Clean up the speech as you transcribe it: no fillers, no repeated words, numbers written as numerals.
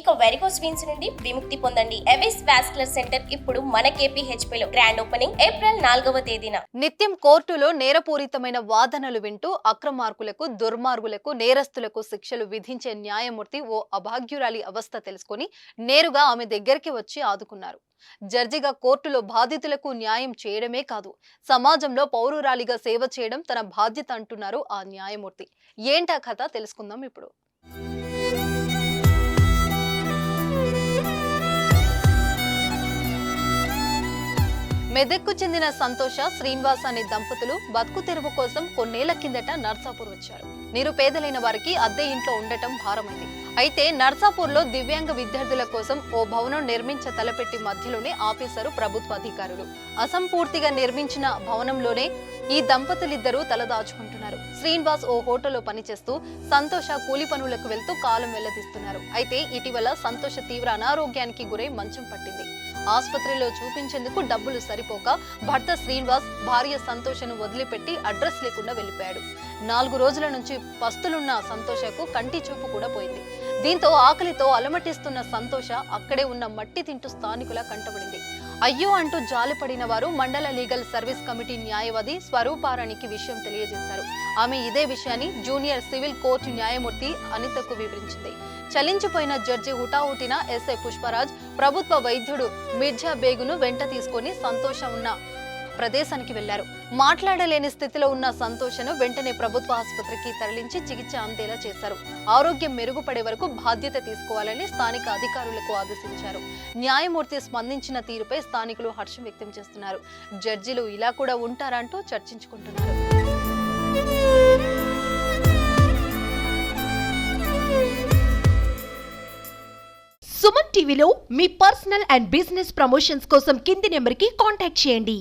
ఇక varicose veins నుండి విముక్తి పొందండి. ఎవిస్ వాస్కులర్ సెంటర్ ఇప్పుడు మన KPHP లో గ్రాండ్ ఓపెనింగ్ ఏప్రిల్ 4వ తేదీన. నిత్యం కోర్టులో నేరపూరితమైన వాదనలు వింటూ అక్రమార్కులకు, దుర్మార్గులకు, నేరస్తులకు శిక్షలు విధించే న్యాయమూర్తి ఓ అభాగ్యురాలి అవస్థ తెలుసుకొని నేరుగా ఆమె దగ్గరికి వచ్చి ఆదుకున్నారు. జడ్జిగా కోర్టులో బాధితులకు న్యాయం చేయడమే కాదు, సమాజంలో పౌరురాలిగా సేవ చేయడం తన బాధ్యత అంటున్నారు ఆ న్యాయమూర్తి. ఏంటా కథ తెలుసుకుందాం ఇప్పుడు. మెదక్కు చెందిన సంతోష, శ్రీనివాస్ అనే దంపతులు బతుకు తెరువు కోసం కొన్నేళ్ల కిందట నర్సాపూర్ వచ్చారు. నిరుపేదలైన వారికి అద్దె ఇంట్లో ఉండటం భారమైంది. అయితే నర్సాపూర్లో దివ్యాంగ విద్యార్థుల కోసం ఓ భవనం నిర్మించ తలపెట్టి మధ్యలోనే ఆపేశారు ప్రభుత్వ అధికారులు. అసంపూర్తిగా నిర్మించిన భవనంలోనే ఈ దంపతులిద్దరూ తలదాచుకుంటున్నారు. శ్రీనివాస్ ఓ హోటల్లో పనిచేస్తూ సంతోష కూలి పనులకు వెళ్తూ కాలం వెళ్లదీస్తున్నారు. అయితే ఇటీవల సంతోష తీవ్ర అనారోగ్యానికి గురై మంచం పట్టింది. ఆసుపత్రిలో చూపించేందుకు డబ్బులు సరిపోక భర్త శ్రీనివాస్ భార్య సంతోషను వదిలిపెట్టి అడ్రస్ లేకుండా వెళ్లిపోయాడు. 4 రోజుల నుంచి పస్తులున్న సంతోషకు కంటి చూపు కూడా పోయింది. దీంతో ఆకలితో అలమటిస్తున్న సంతోష అక్కడే ఉన్న మట్టి తింటూ స్థానికుల కంటపడింది. అయ్యో అంటూ జాలిపడిన వారు మండల లీగల్ సర్వీస్ కమిటీ న్యాయవాది స్వరూపారానికి విషయం తెలియజేశారు. ఆమె ఇదే విషయాన్ని జూనియర్ సివిల్ కోర్టు న్యాయమూర్తి అనితకు వివరించింది. చలించిపోయిన జడ్జి హుటాహుటిన ఎస్ఐ పుష్పరాజ్, ప్రభుత్వ వైద్యుడు మిర్జా బేగును వెంట తీసుకుని సంతోష ఉన్న ప్రదేశానికి వెళ్లారు. మాట్లాడలేని స్థితిలో ఉన్న సంతోషను వెంటనే ప్రభుత్వ ఆసుపత్రికి తరలించి చికిత్స అందేలా చేశారు. ఆరోగ్యం మెరుగుపడే వరకు బాధ్యత తీసుకోవాలని స్థానిక అధికారులకు ఆదేశించారు. న్యాయమూర్తి స్పందించిన తీరుపై స్థానికులు హర్షం వ్యక్తం చేస్తున్నారు. జడ్జిలు ఇలా కూడా ఉంటారంటూ చర్చించుకుంటున్నారు. సుమన్ టీవీలో మీ పర్సనల్ అండ్ బిజినెస్ ప్రమోషన్స్ కోసం కింది నెంబర్కి కాంటాక్ట్ చేయండి.